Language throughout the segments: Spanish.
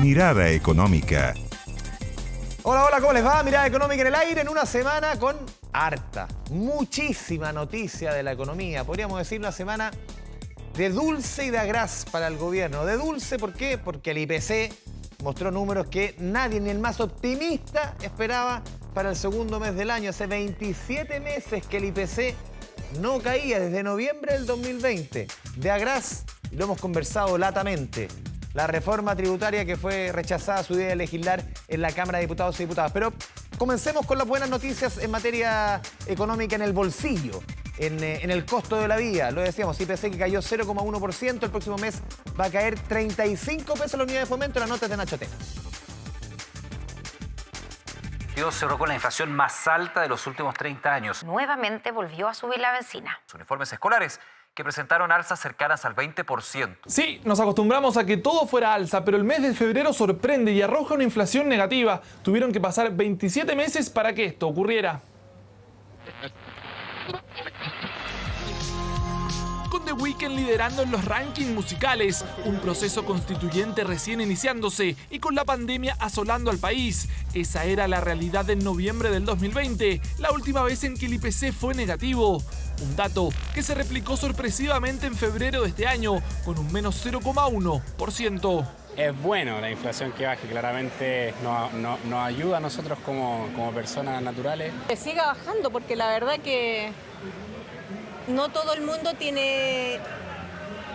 Mirada Económica. Hola, hola, ¿cómo les va? Mirada Económica en el aire en una semana con muchísima noticia de la economía. Podríamos decir una semana de dulce y de agraz para el gobierno. De dulce, ¿por qué? Porque el IPC mostró números que nadie, ni el más optimista, esperaba para el segundo mes del año. Hace 27 meses que el IPC no caía, desde noviembre del 2020. De agraz, lo hemos conversado latamente. La reforma tributaria que fue rechazada su idea de legislar en la Cámara de Diputados y Diputadas. Pero comencemos con las buenas noticias en materia económica en el bolsillo, en el costo de la vida. Lo decíamos, IPC que cayó 0,1%, el próximo mes va a caer 35 pesos la unidad de fomento. Las notas de Nacho Tena. Cerró con la inflación más alta de los últimos 30 años. Nuevamente volvió a subir la benzina. Los uniformes escolares que presentaron alzas cercanas al 20%. Sí, nos acostumbramos a que todo fuera alza, pero el mes de febrero sorprende y arroja una inflación negativa. Tuvieron que pasar 27 meses para que esto ocurriera. Con The Weeknd liderando en los rankings musicales, un proceso constituyente recién iniciándose y con la pandemia asolando al país. Esa era la realidad en noviembre del 2020, la última vez en que el IPC fue negativo. Un dato que se replicó sorpresivamente en febrero de este año, con un menos 0,1%. Es bueno la inflación que baje, claramente nos ayuda a nosotros como personas naturales. Que siga bajando, porque la verdad que no todo el mundo tiene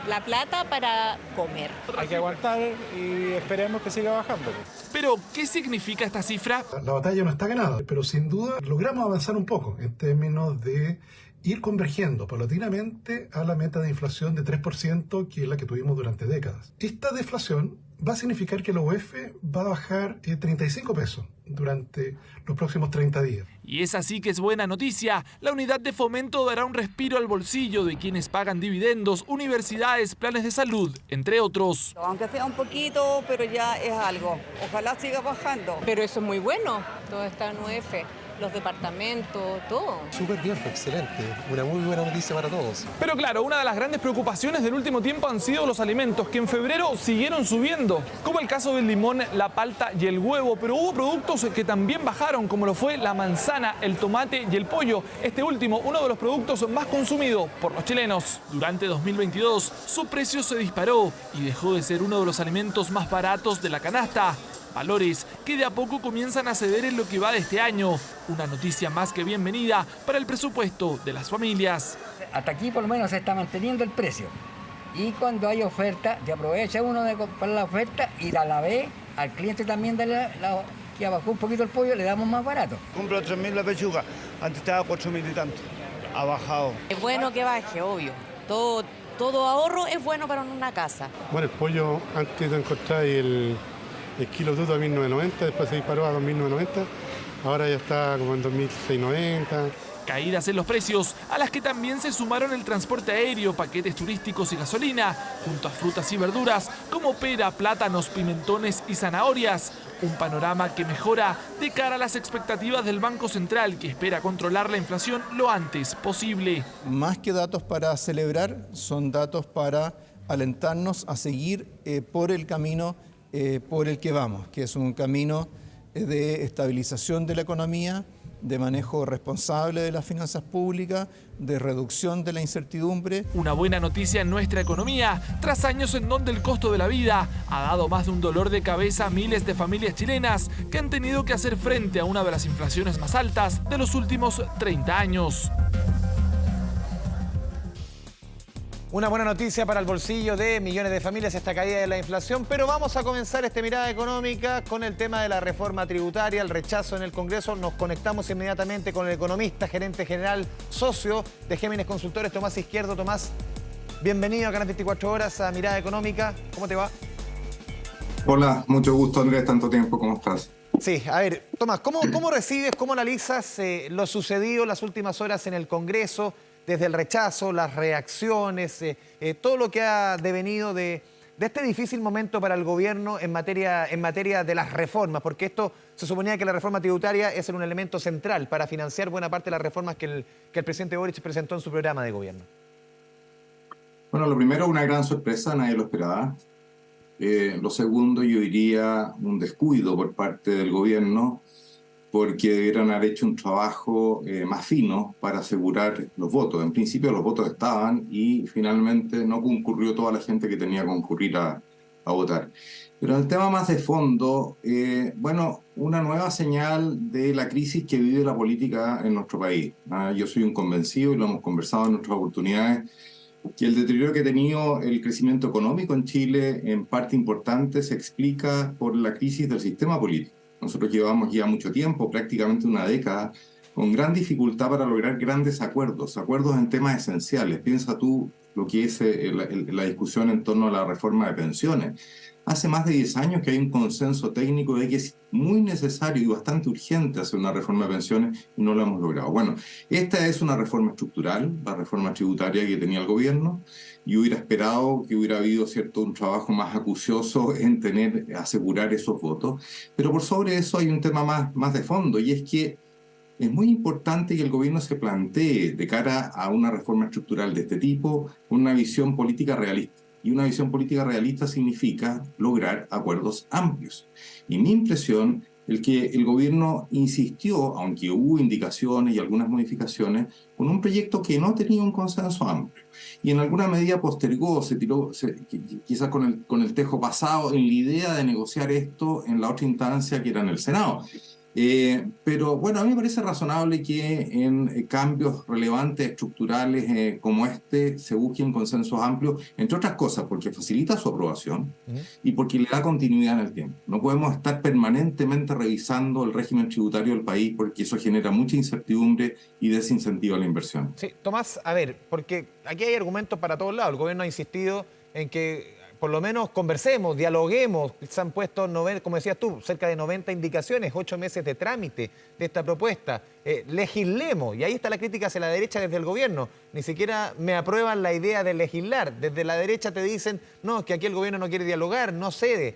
la plata para comer. Hay que aguantar y esperemos que siga bajando. Pero, ¿qué significa esta cifra? La batalla no está ganada, pero sin duda logramos avanzar un poco en términos de ir convergiendo paulatinamente a la meta de inflación de 3%, que es la que tuvimos durante décadas. Esta deflación va a significar que la UEF va a bajar 35 pesos durante los próximos 30 días. Y esa sí que es buena noticia. La unidad de fomento dará un respiro al bolsillo de quienes pagan dividendos, universidades, planes de salud, entre otros. Aunque sea un poquito, pero ya es algo. Ojalá siga bajando. Pero eso es muy bueno, todo está en UF, los departamentos, todo. Súper bien, excelente. Una muy buena noticia para todos. Pero claro, una de las grandes preocupaciones del último tiempo han sido los alimentos, que en febrero siguieron subiendo, como el caso del limón, la palta y el huevo. Pero hubo productos que también bajaron, como lo fue la manzana, el tomate y el pollo. Este último, uno de los productos más consumidos por los chilenos. Durante 2022, su precio se disparó y dejó de ser uno de los alimentos más baratos de la canasta. Valores que de a poco comienzan a ceder en lo que va de este año. Una noticia más que bienvenida para el presupuesto de las familias. Hasta aquí por lo menos se está manteniendo el precio. Y cuando hay oferta, se aprovecha uno de comprar la oferta y la ve al cliente también que bajó un poquito el pollo, le damos más barato. Compro 3.000 la pechuga, antes estaba 4.000 y tanto. Ha bajado. Es bueno que baje, obvio. Todo ahorro es bueno para una casa. Bueno, el pollo antes de encontrar el kilo duro a 1.990, después se disparó a 2.990, ahora ya está como en 2.690. Caídas en los precios, a las que también se sumaron el transporte aéreo, paquetes turísticos y gasolina, junto a frutas y verduras como pera, plátanos, pimentones y zanahorias. Un panorama que mejora de cara a las expectativas del Banco Central, que espera controlar la inflación lo antes posible. Más que datos para celebrar, son datos para alentarnos a seguir por el camino por el que vamos, que es un camino de estabilización de la economía, de manejo responsable de las finanzas públicas, de reducción de la incertidumbre. Una buena noticia en nuestra economía, tras años en donde el costo de la vida ha dado más de un dolor de cabeza a miles de familias chilenas que han tenido que hacer frente a una de las inflaciones más altas de los últimos 30 años. Una buena noticia para el bolsillo de millones de familias, esta caída de la inflación, pero vamos a comenzar esta mirada económica con el tema de la reforma tributaria, el rechazo en el Congreso. Nos conectamos inmediatamente con el economista, gerente general, socio de Géminis Consultores, Tomás Izquierdo. Tomás, bienvenido a Canal 24 Horas, a Mirada Económica. ¿Cómo te va? Hola, mucho gusto, Andrés, tanto tiempo, ¿cómo estás? Sí, a ver, Tomás, ¿cómo recibes, cómo analizas lo sucedido en las últimas horas en el Congreso? Desde el rechazo, las reacciones, todo lo que ha devenido de este difícil momento para el gobierno en materia de las reformas, porque esto se suponía que la reforma tributaria es un elemento central para financiar buena parte de las reformas que el presidente Boric presentó en su programa de gobierno. Bueno, lo primero, una gran sorpresa, nadie lo esperaba. Lo segundo, yo diría un descuido por parte del gobierno, porque debieron haber hecho un trabajo más fino para asegurar los votos. En principio los votos estaban y finalmente no concurrió toda la gente que tenía que concurrir a votar. Pero el tema más de fondo, bueno, una nueva señal de la crisis que vive la política en nuestro país. Yo soy un convencido, y lo hemos conversado en nuestras oportunidades, que el deterioro que ha tenido el crecimiento económico en Chile, en parte importante, se explica por la crisis del sistema político. Nosotros llevamos ya mucho tiempo, prácticamente una década, con gran dificultad para lograr grandes acuerdos en temas esenciales. Piensa tú lo que es la discusión en torno a la reforma de pensiones. Hace más de 10 años que hay un consenso técnico de que es muy necesario y bastante urgente hacer una reforma de pensiones y no lo hemos logrado. Bueno, esta es una reforma estructural, la reforma tributaria que tenía el gobierno, y hubiera esperado que hubiera habido un trabajo más acucioso en asegurar esos votos. Pero por sobre eso hay un tema más de fondo, y es que es muy importante que el gobierno se plantee de cara a una reforma estructural de este tipo una visión política realista. Y una visión política realista significa lograr acuerdos amplios. Y mi impresión es que el gobierno insistió, aunque hubo indicaciones y algunas modificaciones, con un proyecto que no tenía un consenso amplio. Y en alguna medida postergó, se tiró, quizás con el tejo pasado, en la idea de negociar esto en la otra instancia que era en el Senado. Pero bueno, a mí me parece razonable que en cambios relevantes, estructurales como este, se busquen consensos amplios, entre otras cosas, porque facilita su aprobación y porque le da continuidad en el tiempo. No podemos estar permanentemente revisando el régimen tributario del país, porque eso genera mucha incertidumbre y desincentiva la inversión. Sí, Tomás, a ver, porque aquí hay argumentos para todos lados. El gobierno ha insistido en que por lo menos conversemos, dialoguemos. Se han puesto, como decías tú, cerca de 90 indicaciones, 8 meses de trámite de esta propuesta. Legislemos, y ahí está la crítica hacia la derecha desde el gobierno. Ni siquiera me aprueban la idea de legislar. Desde la derecha te dicen, no, es que aquí el gobierno no quiere dialogar, no cede.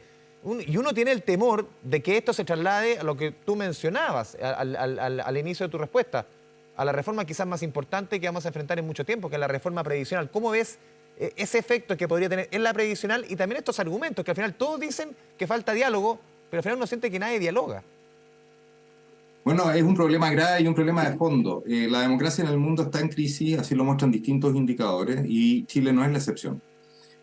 Y uno tiene el temor de que esto se traslade a lo que tú mencionabas al inicio de tu respuesta, a la reforma quizás más importante que vamos a enfrentar en mucho tiempo, que es la reforma previsional. ¿Cómo ves ese efecto que podría tener en la previsional y también estos argumentos que al final todos dicen que falta diálogo, pero al final uno siente que nadie dialoga? Bueno, es un problema grave y un problema de fondo. La democracia en el mundo está en crisis, así lo muestran distintos indicadores, y Chile no es la excepción.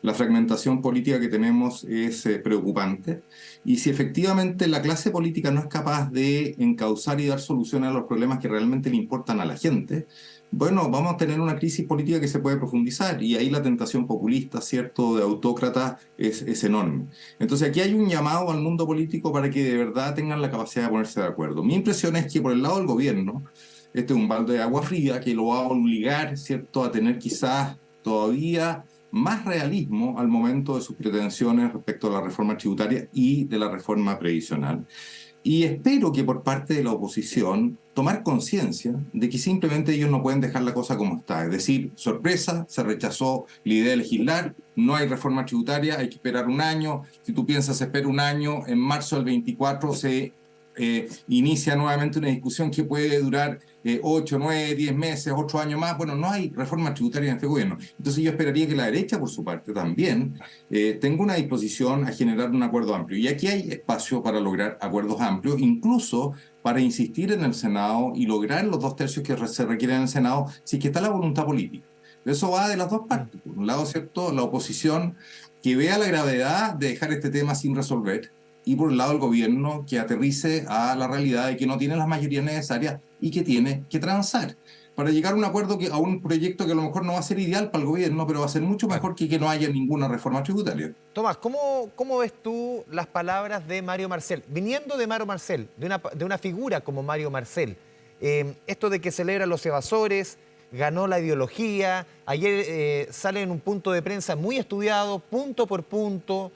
La fragmentación política que tenemos es preocupante, y si efectivamente la clase política no es capaz de encauzar y dar soluciones a los problemas que realmente le importan a la gente, bueno, vamos a tener una crisis política que se puede profundizar, y ahí la tentación populista, ¿cierto?, de autócrata es enorme. Entonces aquí hay un llamado al mundo político para que de verdad tengan la capacidad de ponerse de acuerdo. Mi impresión es que por el lado del gobierno, este es un balde de agua fría que lo va a obligar, ¿cierto?, a tener quizás todavía más realismo al momento de sus pretensiones respecto a la reforma tributaria y de la reforma previsional. Y espero que por parte de la oposición tomar conciencia de que simplemente ellos no pueden dejar la cosa como está. Es decir, sorpresa, se rechazó la idea de legislar, no hay reforma tributaria, hay que esperar un año. Si tú piensas esperar un año, en marzo del 24 se inicia nuevamente una discusión que puede durar 8, 9, 10 meses, 8 años más. Bueno, no hay reforma tributaria en este gobierno. Entonces yo esperaría que la derecha, por su parte, también tenga una disposición a generar un acuerdo amplio. Y aquí hay espacio para lograr acuerdos amplios, incluso para insistir en el Senado y lograr los 2/3 que se requieren en el Senado, si es que está la voluntad política. Eso va de las dos partes. Por un lado, ¿cierto?, la oposición que vea la gravedad de dejar este tema sin resolver, y por el lado del gobierno que aterrice a la realidad de que no tiene las mayorías necesarias y que tiene que transar para llegar a un acuerdo, a un proyecto que a lo mejor no va a ser ideal para el gobierno, pero va a ser mucho mejor que no haya ninguna reforma tributaria. Tomás, ¿cómo ves tú las palabras de Mario Marcel? Viniendo de Mario Marcel, de una figura como Mario Marcel, esto de que celebra a los evasores, ganó la ideología, ayer sale en un punto de prensa muy estudiado, punto por punto,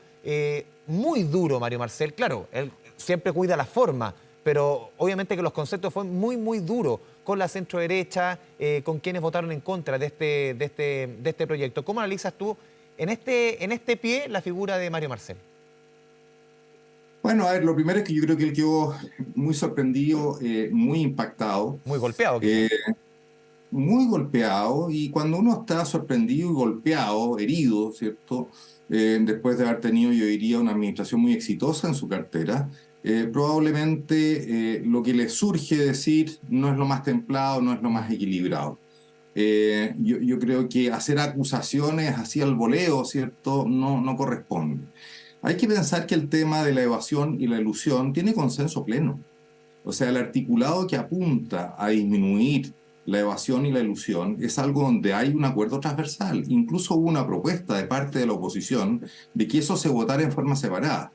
muy duro Mario Marcel. Claro, él siempre cuida la forma, pero obviamente que los conceptos fueron muy, muy duros con la centroderecha, con quienes votaron en contra de este proyecto. ¿Cómo analizas tú en este pie la figura de Mario Marcel? Bueno, a ver, lo primero es que yo creo que él quedó muy sorprendido, muy impactado. Muy golpeado. muy golpeado, y cuando uno está sorprendido y golpeado, herido, ¿cierto? Después de haber tenido, yo diría, una administración muy exitosa en su cartera, probablemente lo que le surge decir no es lo más templado, no es lo más equilibrado. Yo creo que hacer acusaciones así al voleo, ¿cierto?, no corresponde. Hay que pensar que el tema de la evasión y la elusión tiene consenso pleno. O sea, el articulado que apunta a disminuir la evasión y la elusión es algo donde hay un acuerdo transversal. Incluso hubo una propuesta de parte de la oposición de que eso se votara en forma separada.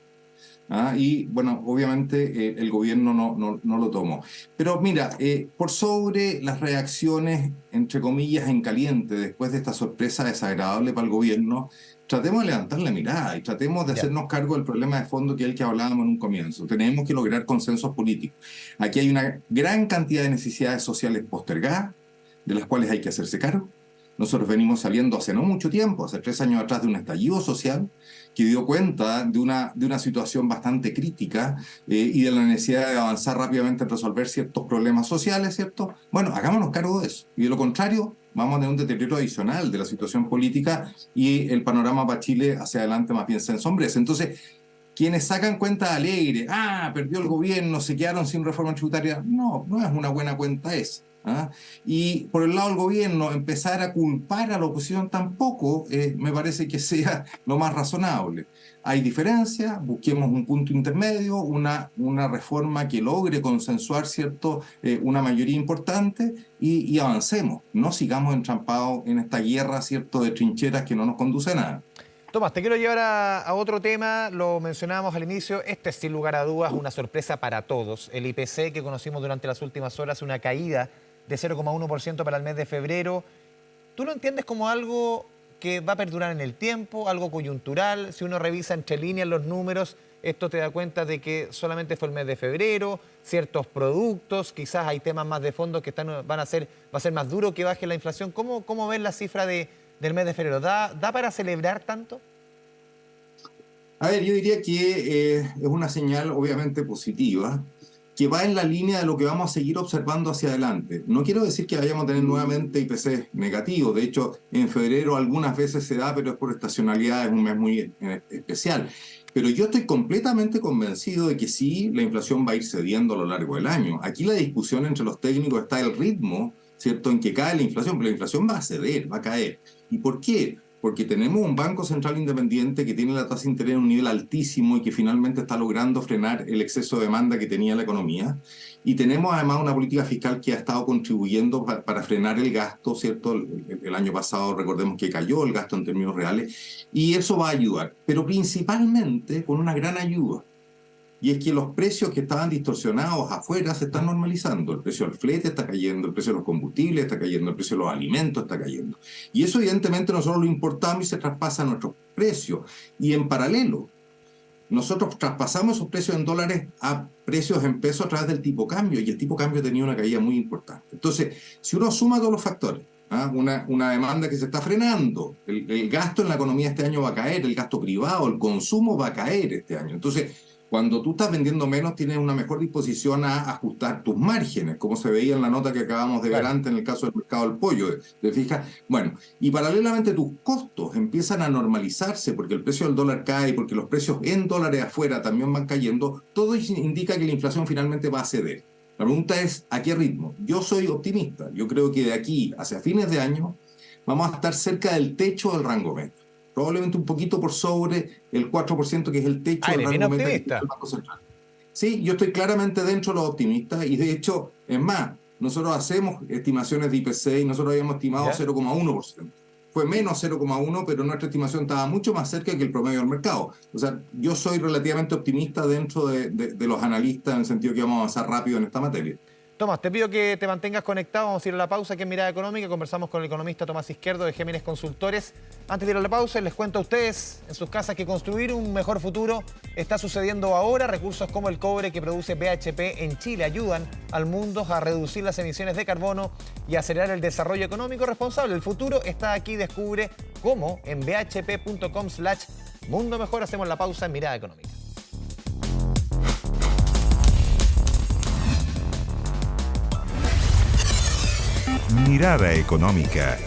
Y bueno, obviamente el gobierno no lo tomó. Pero mira, por sobre las reacciones, entre comillas, en caliente, después de esta sorpresa desagradable para el gobierno, tratemos de levantar la mirada y tratemos de hacernos cargo del problema de fondo, que es el que hablábamos en un comienzo. Tenemos que lograr consensos políticos. Aquí hay una gran cantidad de necesidades sociales postergadas, de las cuales hay que hacerse cargo. Nosotros venimos saliendo hace no mucho tiempo, hace 3 años atrás, de un estallido social que dio cuenta de una situación bastante crítica y de la necesidad de avanzar rápidamente en resolver ciertos problemas sociales, ¿cierto? Bueno, hagámonos cargo de eso. Y de lo contrario, vamos a tener un deterioro adicional de la situación política y el panorama para Chile hacia adelante más bien se ensombrece. Entonces, quienes sacan cuenta alegre, perdió el gobierno, se quedaron sin reforma tributaria, no es una buena cuenta esa. Y por el lado del gobierno, empezar a culpar a la oposición tampoco me parece que sea lo más razonable. Hay diferencias, busquemos un punto intermedio, una reforma que logre consensuar, ¿cierto?, una mayoría importante y avancemos. No sigamos entrampados en esta guerra, ¿cierto?, de trincheras que no nos conduce a nada. Tomás, te quiero llevar a otro tema, lo mencionábamos al inicio, este es sin lugar a dudas una sorpresa para todos. El IPC que conocimos durante las últimas horas, una caída de 0,1% para el mes de febrero. ¿Tú lo entiendes como algo que va a perdurar en el tiempo, algo coyuntural? Si uno revisa entre líneas los números, esto te da cuenta de que solamente fue el mes de febrero, ciertos productos, quizás hay temas más de fondo que va a ser más duro que baje la inflación. ¿Cómo ves la cifra del mes de febrero? ¿Da para celebrar tanto? A ver, yo diría que es una señal obviamente positiva, que va en la línea de lo que vamos a seguir observando hacia adelante. No quiero decir que vayamos a tener nuevamente IPC negativo. De hecho, en febrero algunas veces se da, pero es por estacionalidad, es un mes muy especial. Pero yo estoy completamente convencido de que sí, la inflación va a ir cediendo a lo largo del año. Aquí la discusión entre los técnicos está el ritmo, ¿cierto?, en que cae la inflación, pero la inflación va a ceder, va a caer. ¿Y por qué? Porque tenemos un Banco Central independiente que tiene la tasa de interés en un nivel altísimo y que finalmente está logrando frenar el exceso de demanda que tenía la economía. Y tenemos además una política fiscal que ha estado contribuyendo para frenar el gasto, ¿cierto? El año pasado recordemos que cayó el gasto en términos reales y eso va a ayudar, pero principalmente con una gran ayuda. Y es que los precios que estaban distorsionados afuera se están normalizando. El precio del flete está cayendo, el precio de los combustibles está cayendo, el precio de los alimentos está cayendo. Y eso evidentemente nosotros lo importamos y se traspasa a nuestros precios. Y en paralelo, nosotros traspasamos esos precios en dólares a precios en pesos a través del tipo cambio. Y el tipo cambio tenía una caída muy importante. Entonces, si uno suma todos los factores, una demanda que se está frenando, el gasto en la economía este año va a caer, el gasto privado, el consumo va a caer este año. Entonces, cuando tú estás vendiendo menos, tienes una mejor disposición a ajustar tus márgenes, como se veía en la nota que acabamos de ver antes en el caso del mercado del pollo. ¿Te fijas? Bueno, y paralelamente tus costos empiezan a normalizarse porque el precio del dólar cae, porque los precios en dólares afuera también van cayendo. Todo indica que la inflación finalmente va a ceder. La pregunta es, ¿a qué ritmo? Yo soy optimista. Yo creo que de aquí hacia fines de año vamos a estar cerca del techo del rango medio. Probablemente un poquito por sobre el 4%, que es el techo del rango medio del Banco Central. Sí, yo estoy claramente dentro de los optimistas y de hecho, es más, nosotros hacemos estimaciones de IPC y nosotros habíamos estimado 0,1%. Fue menos 0,1%, pero nuestra estimación estaba mucho más cerca que el promedio del mercado. O sea, yo soy relativamente optimista dentro de los analistas en el sentido que vamos a avanzar rápido en esta materia. Tomás, te pido que te mantengas conectado. Vamos a ir a la pausa aquí en Mirada Económica. Conversamos con el economista Tomás Izquierdo de Géminis Consultores. Antes de ir a la pausa, les cuento a ustedes en sus casas que construir un mejor futuro está sucediendo ahora. Recursos como el cobre que produce BHP en Chile ayudan al mundo a reducir las emisiones de carbono y acelerar el desarrollo económico responsable. El futuro está aquí. Descubre cómo en bhp.com/mundo mejor. Hacemos la pausa en Mirada Económica. Mirada económica.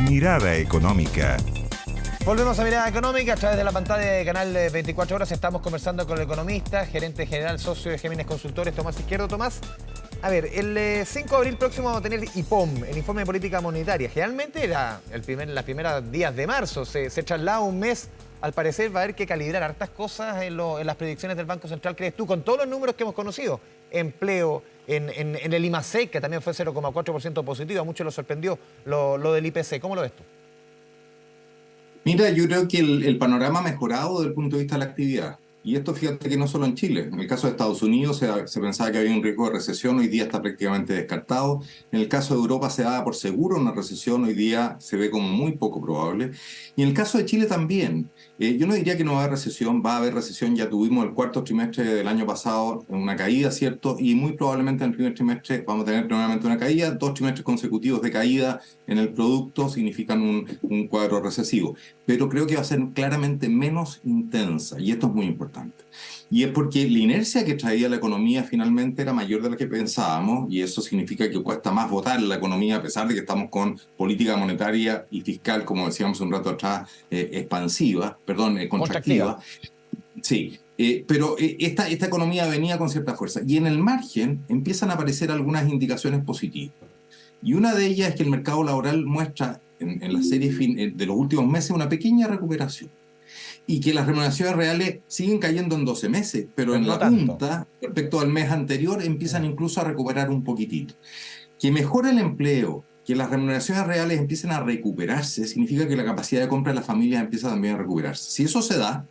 Mirada económica. Volvemos a Mirada Económica a través de la pantalla de Canal 24 Horas. Estamos conversando con el economista, gerente general, socio de Géminis Consultores, Tomás Izquierdo. Tomás, a ver, el 5 de abril próximo vamos a tener IPOM, el Informe de Política Monetaria. Generalmente era las primeras días de marzo, se traslada un mes. Al parecer va a haber que calibrar hartas cosas en las predicciones del Banco Central, ¿crees tú? Con todos los números que hemos conocido, empleo, en el IMASEC, que también fue 0,4% positivo, a muchos los sorprendió lo del IPC. ¿Cómo lo ves tú? Mira, yo creo que el panorama ha mejorado desde el punto de vista de la actividad. Y esto, fíjate que no solo en Chile. En el caso de Estados Unidos se pensaba que había un riesgo de recesión, hoy día está prácticamente descartado. En el caso de Europa se daba por seguro una recesión, hoy día se ve como muy poco probable. Y en el caso de Chile también. Yo no diría que no va a haber recesión, va a haber recesión. Ya tuvimos el cuarto trimestre del año pasado una caída, ¿cierto? Y muy probablemente en el primer trimestre vamos a tener nuevamente una caída. 2 trimestres consecutivos de caída en el producto significan un cuadro recesivo. Pero creo que va a ser claramente menos intensa, y esto es muy importante. Y es porque la inercia que traía la economía finalmente era mayor de la que pensábamos, y eso significa que cuesta más votar la economía, a pesar de que estamos con política monetaria y fiscal, como decíamos un rato atrás, contractiva. Sí, pero esta economía venía con cierta fuerza. Y en el margen empiezan a aparecer algunas indicaciones positivas. Y una de ellas es que el mercado laboral muestra en la serie de los últimos meses una pequeña recuperación. Y que las remuneraciones reales siguen cayendo en 12 meses, pero en la punta, respecto al mes anterior, empiezan incluso a recuperar un poquitito. Que mejore el empleo, que las remuneraciones reales empiecen a recuperarse, significa que la capacidad de compra de las familias empieza también a recuperarse. Si eso se da,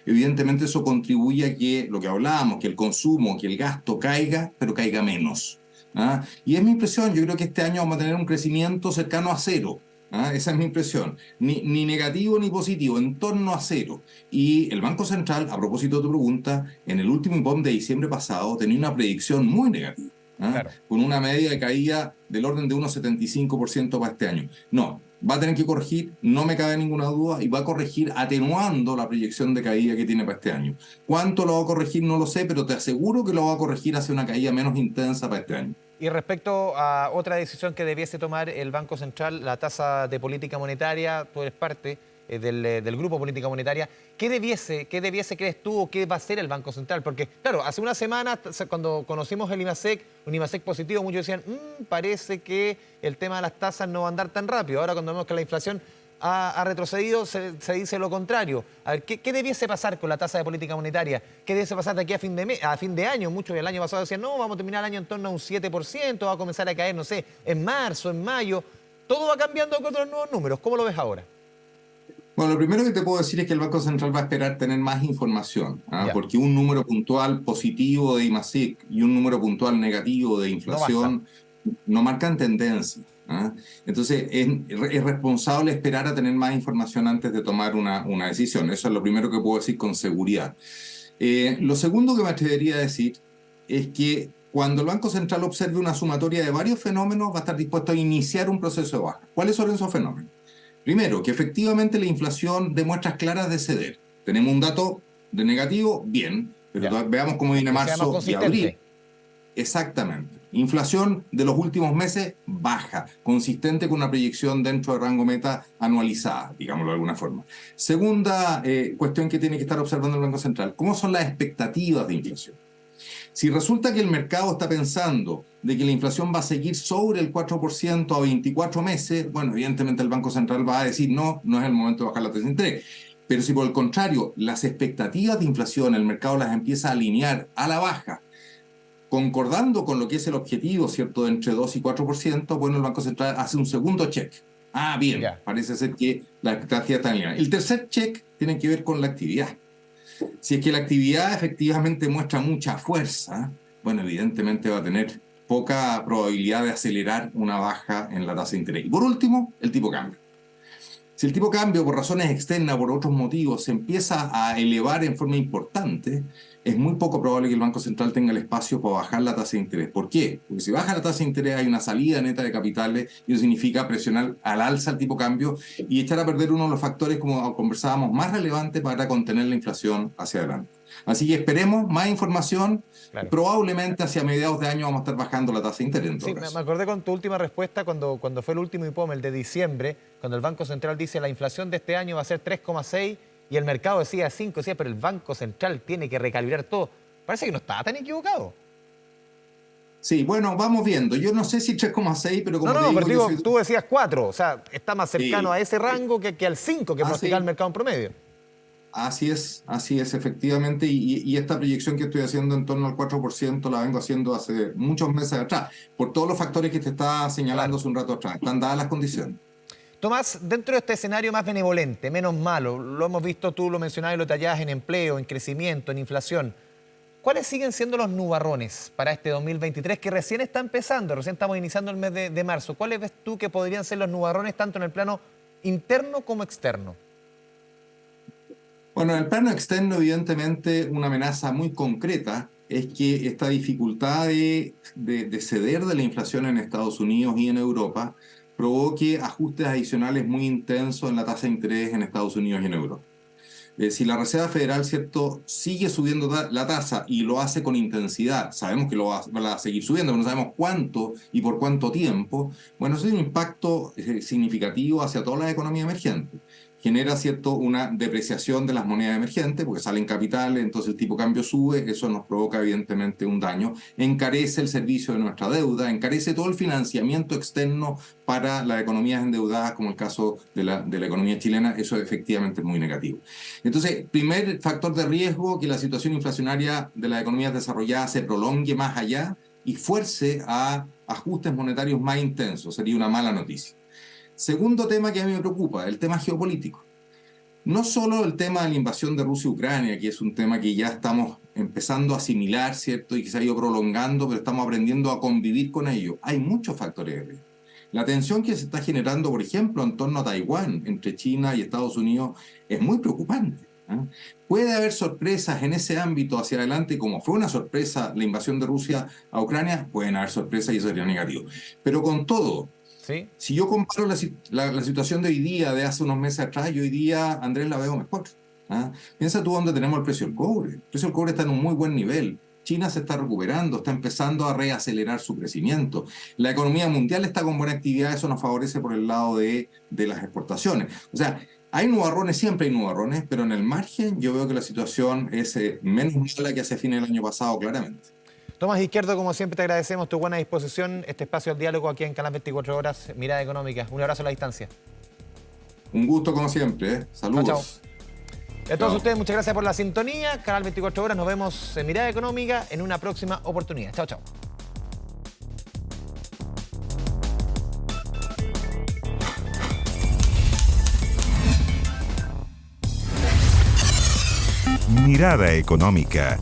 evidentemente eso contribuye a que lo que hablábamos, que el consumo, que el gasto caiga, pero caiga menos. ¿Ah? Y es mi impresión, yo creo que este año vamos a tener un crecimiento cercano a cero. ¿Ah? Esa es mi impresión. Ni negativo ni positivo, en torno a cero. Y el Banco Central, a propósito de tu pregunta, en el último IPOM de diciembre pasado tenía una predicción muy negativa. ¿Ah? Claro. Con una media de caída del orden de unos 75% para este año. No, va a tener que corregir, no me cabe ninguna duda, y va a corregir atenuando la proyección de caída que tiene para este año. ¿Cuánto lo va a corregir? No lo sé, pero te aseguro que lo va a corregir hacia una caída menos intensa para este año. Y respecto a otra decisión que debiese tomar el Banco Central, la tasa de política monetaria, tú eres parte del grupo Política Monetaria, ¿qué debiese crees tú o qué va a hacer el Banco Central? Porque, claro, hace una semana, cuando conocimos el IMASEC, un IMASEC positivo, muchos decían, parece que el tema de las tasas no va a andar tan rápido. Ahora, cuando vemos que la inflación ha retrocedido, se dice lo contrario. A ver, ¿qué debiese pasar con la tasa de política monetaria? ¿Qué debiese pasar de aquí a fin de año? Muchos del año pasado decían, no, vamos a terminar el año en torno a un 7%, va a comenzar a caer, no sé, en marzo, en mayo. Todo va cambiando con los nuevos números. ¿Cómo lo ves ahora? Bueno, lo primero que te puedo decir es que el Banco Central va a esperar tener más información, porque un número puntual positivo de IMASEC y un número puntual negativo de inflación no marcan tendencia. Entonces, es responsable esperar a tener más información antes de tomar una decisión. Eso es lo primero que puedo decir con seguridad. Lo segundo que me atrevería a decir es que cuando el Banco Central observe una sumatoria de varios fenómenos, va a estar dispuesto a iniciar un proceso de baja. ¿Cuáles son esos fenómenos? Primero, que efectivamente la inflación dé muestras claras de ceder. Tenemos un dato de negativo, bien, pero veamos cómo viene marzo y abril. Exactamente. Inflación de los últimos meses baja, consistente con una proyección dentro del rango meta anualizada, digámoslo de alguna forma. Segunda cuestión que tiene que estar observando el Banco Central, ¿cómo son las expectativas de inflación? Si resulta que el mercado está pensando de que la inflación va a seguir sobre el 4% a 24 meses, bueno, evidentemente el Banco Central va a decir no es el momento de bajar la tasa de interés. Pero si por el contrario las expectativas de inflación el mercado las empieza a alinear a la baja, concordando con lo que es el objetivo, ¿cierto?, de entre 2 y 4%, bueno, el Banco Central hace un segundo check. Ah, bien, parece ser que la expectativa está alineada. El tercer check tiene que ver con la actividad. Si es que la actividad efectivamente muestra mucha fuerza, bueno, evidentemente va a tener poca probabilidad de acelerar una baja en la tasa de interés. Y por último, el tipo de cambio. Si el tipo de cambio, por razones externas, por otros motivos, se empieza a elevar en forma importante, es muy poco probable que el Banco Central tenga el espacio para bajar la tasa de interés. ¿Por qué? Porque si baja la tasa de interés hay una salida neta de capitales y eso significa presionar al alza el tipo de cambio y echar a perder uno de los factores, como conversábamos, más relevantes para contener la inflación hacia adelante. Así que esperemos más información. Claro. Probablemente hacia mediados de año vamos a estar bajando la tasa de interés. Sí, me acordé con tu última respuesta cuando fue el último IPOM, el de diciembre, cuando el Banco Central dice la inflación de este año va a ser 3,6 y el mercado decía 5, decía, pero el Banco Central tiene que recalibrar todo. Parece que no estaba tan equivocado. Sí, bueno, vamos viendo. Yo no sé si 3,6, pero como pero digo, tú decías 4, o sea, está más cercano a ese rango que al 5 que practica el mercado en promedio. Así es, efectivamente, y esta proyección que estoy haciendo en torno al 4% la vengo haciendo hace muchos meses atrás, por todos los factores que te estaba señalando hace un rato atrás. Están dadas las condiciones. Tomás, dentro de este escenario más benevolente, menos malo, lo hemos visto, tú lo mencionabas y lo detallabas en empleo, en crecimiento, en inflación, ¿cuáles siguen siendo los nubarrones para este 2023 que recién está empezando, recién estamos iniciando el mes de marzo? ¿Cuáles ves tú que podrían ser los nubarrones tanto en el plano interno como externo? Bueno, en el plano externo, evidentemente, una amenaza muy concreta es que esta dificultad de ceder de la inflación en Estados Unidos y en Europa provoque ajustes adicionales muy intensos en la tasa de interés en Estados Unidos y en Europa. Si la Reserva Federal, ¿cierto?, sigue subiendo la tasa y lo hace con intensidad, sabemos que lo va a seguir subiendo, pero no sabemos cuánto y por cuánto tiempo, bueno, eso tiene un impacto significativo hacia toda la economía emergente. Genera, ¿cierto?, una depreciación de las monedas emergentes, porque salen capitales, entonces el tipo de cambio sube, eso nos provoca evidentemente un daño, encarece el servicio de nuestra deuda, encarece todo el financiamiento externo para las economías endeudadas, como el caso de la economía chilena, eso efectivamente es muy negativo. Entonces, primer factor de riesgo, que la situación inflacionaria de las economías desarrolladas se prolongue más allá y fuerce a ajustes monetarios más intensos, sería una mala noticia. Segundo tema que a mí me preocupa, el tema geopolítico. No solo el tema de la invasión de Rusia a Ucrania, que es un tema que ya estamos empezando a asimilar, ¿cierto? Y que se ha ido prolongando, pero estamos aprendiendo a convivir con ello. Hay muchos factores de riesgo. La tensión que se está generando, por ejemplo, en torno a Taiwán, entre China y Estados Unidos, es muy preocupante. Puede haber sorpresas en ese ámbito hacia adelante, como fue una sorpresa la invasión de Rusia a Ucrania, pueden haber sorpresas y eso sería negativo. Pero con todo, ¿sí? Si yo comparo la situación de hoy día, de hace unos meses atrás, yo hoy día, Andrés, la veo mejor. Piensa tú dónde tenemos el precio del cobre. El precio del cobre está en un muy buen nivel. China se está recuperando, está empezando a reacelerar su crecimiento. La economía mundial está con buena actividad, eso nos favorece por el lado de las exportaciones. O sea, hay nubarrones, siempre hay nubarrones, pero en el margen yo veo que la situación es menos mala que hace fines del año pasado, claramente. Tomás Izquierdo, como siempre te agradecemos tu buena disposición, este espacio al diálogo aquí en Canal 24 Horas, Mirada Económica. Un abrazo a la distancia. Un gusto como siempre, Saludos. Chao. Y a todos ustedes, muchas gracias por la sintonía. Canal 24 Horas, nos vemos en Mirada Económica en una próxima oportunidad. Chao, chao. Mirada Económica.